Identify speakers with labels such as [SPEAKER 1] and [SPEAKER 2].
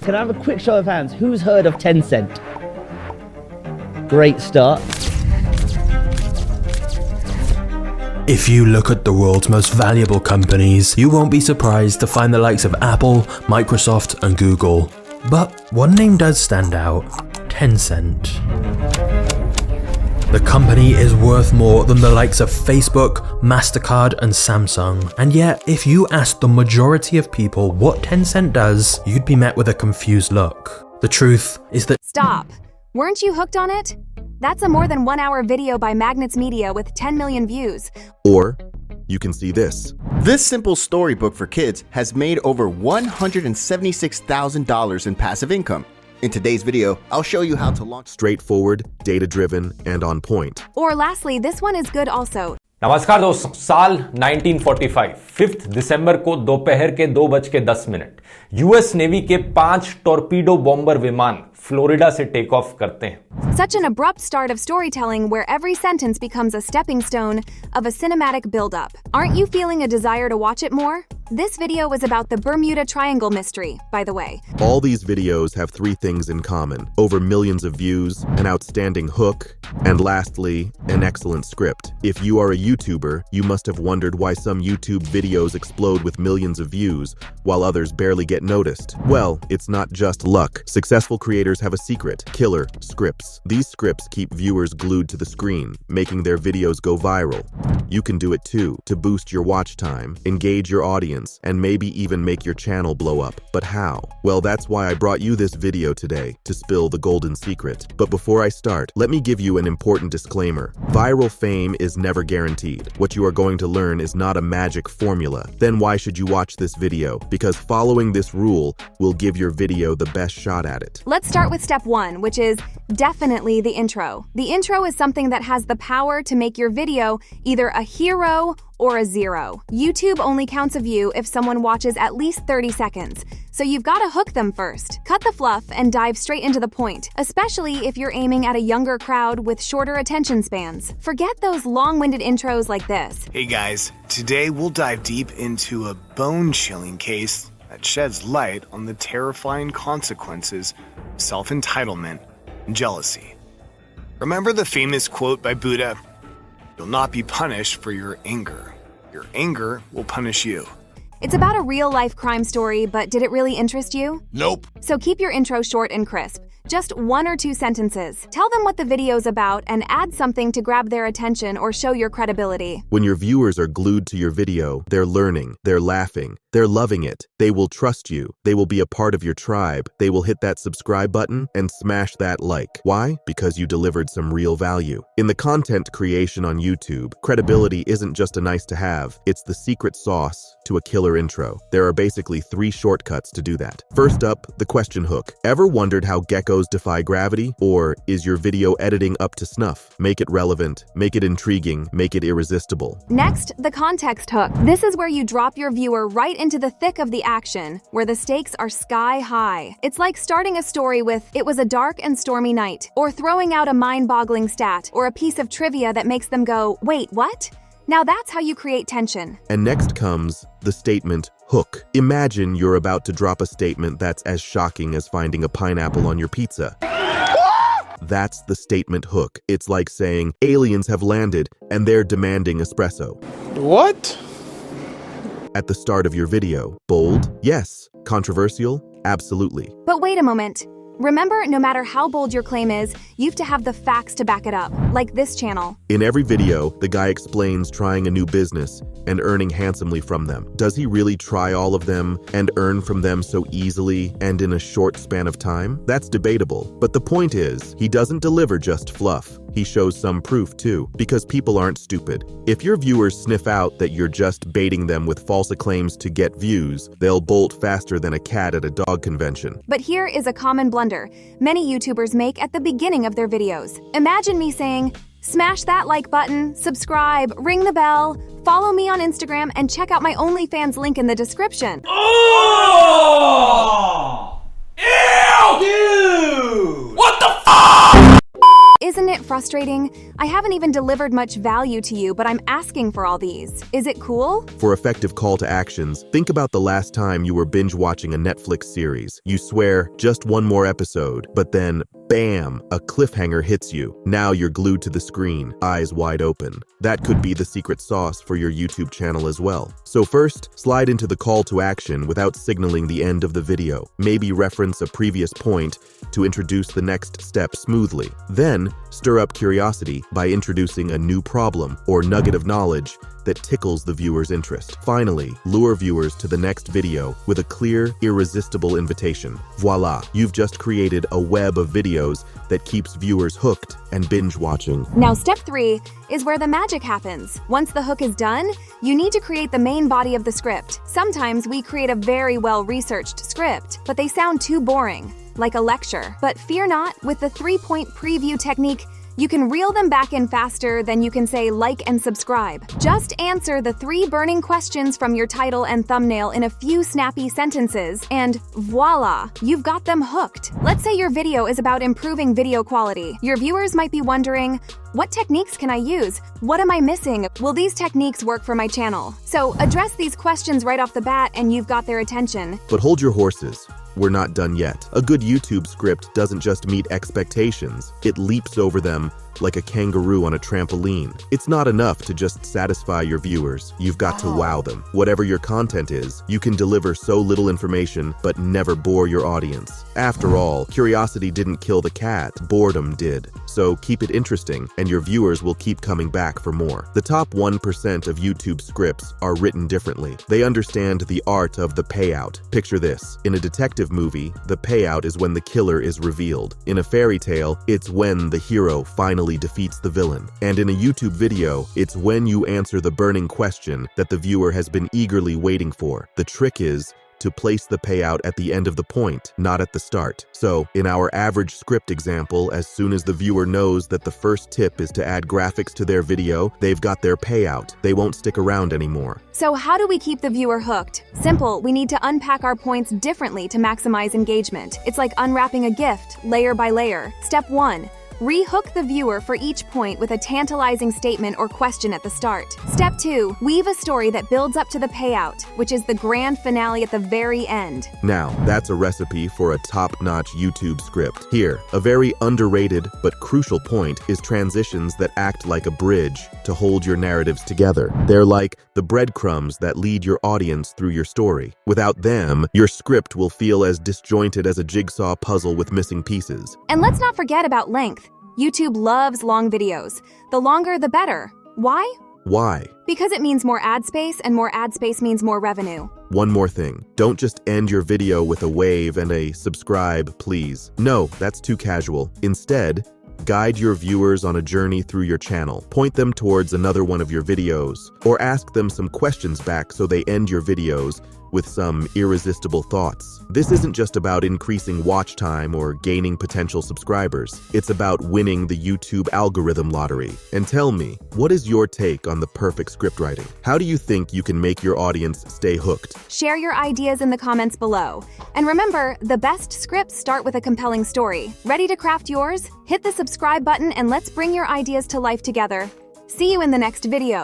[SPEAKER 1] Can I have a quick show of hands? Who's heard of Tencent? Great start.
[SPEAKER 2] If you look at the world's most valuable companies, you won't be surprised to find the likes of Apple, Microsoft, and Google. But one name does stand out: Tencent. The company is worth more than the likes of Facebook, MasterCard, and Samsung. And yet, if you ask the majority of people what Tencent does, you'd be met with a confused look. The truth is that—
[SPEAKER 3] Stop! Weren't you hooked on it? That's a more than 1 hour video by Magnets Media with 10 million views.
[SPEAKER 4] Or you can see this. This simple storybook for kids has made over $176,000 in passive income. In today's video, I'll show you how to launch straightforward, data-driven, and on point.
[SPEAKER 3] Or lastly, this one is good also.
[SPEAKER 5] नमस्कार दोस्तों, साल 1945 5 दिसंबर को दोपहर के 2:10 US navy के 5 torpedo bomber विमान Florida से take off करते हैं.
[SPEAKER 3] Such an abrupt start of storytelling where every sentence becomes a stepping stone of a cinematic build-up. Aren't you feeling a desire to watch it more? This video is about the Bermuda Triangle mystery, by the way.
[SPEAKER 4] All these videos have 3 things in common: over millions of views, an outstanding hook, and lastly, an excellent script. If you are a YouTuber, you must have wondered why some YouTube videos explode with millions of views, while others barely get noticed. Well, it's not just luck. Successful creators have a secret: killer scripts. These scripts keep viewers glued to the screen, making their videos go viral. You can do it too, to boost your watch time, engage your audience, and maybe even make your channel blow up. But how? Well, that's why I brought you this video today, to spill the golden secret. But before I start, let me give you an important disclaimer. Viral fame is never guaranteed. What you are going to learn is not a magic formula. Then why should you watch this video? Because following this rule will give your video the best shot at it.
[SPEAKER 3] Let's start with step 1, which is definitely the intro. The intro is something that has the power to make your video either a hero or a zero. YouTube only counts a view if someone watches at least 30 seconds, so you've got to hook them first. Cut the fluff and dive straight into the point, especially if you're aiming at a younger crowd with shorter attention spans. Forget those long-winded intros like this.
[SPEAKER 6] Hey guys, today we'll dive deep into a bone-chilling case that sheds light on the terrifying consequences of self-entitlement and jealousy. Remember the famous quote by Buddha? You'll not be punished for your anger. Your anger will punish you.
[SPEAKER 3] It's about a real-life crime story, but did it really interest you?
[SPEAKER 6] Nope.
[SPEAKER 3] So keep your intro short and crisp. Just 1 or 2 sentences. Tell them what the video's about and add something to grab their attention or show your credibility.
[SPEAKER 4] When your viewers are glued to your video, they're learning, they're laughing, they're loving it. They will trust you. They will be a part of your tribe. They will hit that subscribe button and smash that like. Why? Because you delivered some real value. In the content creation on YouTube, credibility isn't just a nice to have. It's the secret sauce to a killer intro. There are basically 3 shortcuts to do that. First up, the question hook. Ever wondered how geckos defy gravity? Or is your video editing up to snuff? Make it relevant, make it intriguing, make it irresistible.
[SPEAKER 3] Next, the context hook. This is where you drop your viewer right into the thick of the action, where the stakes are sky high. It's like starting a story with, "It was a dark and stormy night," or throwing out a mind-boggling stat, or a piece of trivia that makes them go, "Wait, what?" Now that's how you create tension.
[SPEAKER 4] And next comes the statement hook. Imagine you're about to drop a statement that's as shocking as finding a pineapple on your pizza. That's the statement hook. It's like saying, aliens have landed and they're demanding espresso.
[SPEAKER 7] What?
[SPEAKER 4] At the start of your video. Bold? Yes. Controversial? Absolutely.
[SPEAKER 3] But wait a moment. Remember, no matter how bold your claim is, you have to have the facts to back it up, like this channel.
[SPEAKER 4] In every video, the guy explains trying a new business and earning handsomely from them. Does he really try all of them and earn from them so easily and in a short span of time? That's debatable. But the point is, he doesn't deliver just fluff. He shows some proof too, because people aren't stupid. If your viewers sniff out that you're just baiting them with false claims to get views, they'll bolt faster than a cat at a dog convention.
[SPEAKER 3] But here is a common blunder many YouTubers make at the beginning of their videos. Imagine me saying, "Smash that like button, subscribe, ring the bell, follow me on Instagram, and check out my OnlyFans link in the description."
[SPEAKER 5] Oh! Ew! Dude! What the f***?
[SPEAKER 3] Isn't it frustrating? I haven't even delivered much value to you, but I'm asking for all these. Is it cool?
[SPEAKER 4] For effective call to actions, think about the last time you were binge watching a Netflix series. You swear, just one more episode, but then, bam, a cliffhanger hits you. Now you're glued to the screen, eyes wide open. That could be the secret sauce for your YouTube channel as well. So first, slide into the call to action without signaling the end of the video. Maybe reference a previous point to introduce the next step smoothly. Then, stir up curiosity by introducing a new problem or nugget of knowledge that tickles the viewer's interest. Finally, lure viewers to the next video with a clear, irresistible invitation. Voila, you've just created a web of videos that keeps viewers hooked and binge watching.
[SPEAKER 3] Now, step 3 is where the magic happens. Once the hook is done, you need to create the main body of the script. Sometimes we create a very well-researched script, but they sound too boring, like a lecture. But fear not, with the 3-point preview technique, you can reel them back in faster than you can say like and subscribe. Just answer the 3 burning questions from your title and thumbnail in a few snappy sentences, and voila, you've got them hooked. Let's say your video is about improving video quality. Your viewers might be wondering, what techniques can I use? What am I missing? Will these techniques work for my channel? So address these questions right off the bat and you've got their attention.
[SPEAKER 4] But hold your horses. We're not done yet. A good YouTube script doesn't just meet expectations, it leaps over them like a kangaroo on a trampoline. It's not enough to just satisfy your viewers. You've got to wow them. Whatever your content is, you can deliver so little information but never bore your audience. After all, curiosity didn't kill the cat, boredom did. So keep it interesting and your viewers will keep coming back for more. The top 1% of YouTube scripts are written differently. They understand the art of the payout. Picture this. In a detective movie, the payout is when the killer is revealed. In a fairy tale, it's when the hero finally defeats the villain. And in a YouTube video, it's when you answer the burning question that the viewer has been eagerly waiting for. The trick is to place the payout at the end of the point, not at the start. So, in our average script example, as soon as the viewer knows that the first tip is to add graphics to their video, they've got their payout. They won't stick around anymore.
[SPEAKER 3] So how do we keep the viewer hooked? Simple, we need to unpack our points differently to maximize engagement. It's like unwrapping a gift, layer by layer. Step 1. Re-hook the viewer for each point with a tantalizing statement or question at the start. Step 2. Weave a story that builds up to the payout, which is the grand finale at the very end.
[SPEAKER 4] Now, that's a recipe for a top-notch YouTube script. Here, a very underrated but crucial point is transitions that act like a bridge to hold your narratives together. They're like the breadcrumbs that lead your audience through your story. Without them, your script will feel as disjointed as a jigsaw puzzle with missing pieces.
[SPEAKER 3] And let's not forget about length. YouTube loves long videos. The longer, the better. Why?
[SPEAKER 4] Why?
[SPEAKER 3] Because it means more ad space, and more ad space means more revenue.
[SPEAKER 4] One more thing. Don't just end your video with a wave and a subscribe, please. No, that's too casual. Instead, guide your viewers on a journey through your channel. Point them towards another one of your videos, or ask them some questions back so they end your videos with some irresistible thoughts. This isn't just about increasing watch time or gaining potential subscribers. It's about winning the YouTube algorithm lottery. And tell me, what is your take on the perfect script writing? How do you think you can make your audience stay hooked?
[SPEAKER 3] Share your ideas in the comments below. And remember, the best scripts start with a compelling story. Ready to craft yours? Hit the subscribe button and let's bring your ideas to life together. See you in the next video.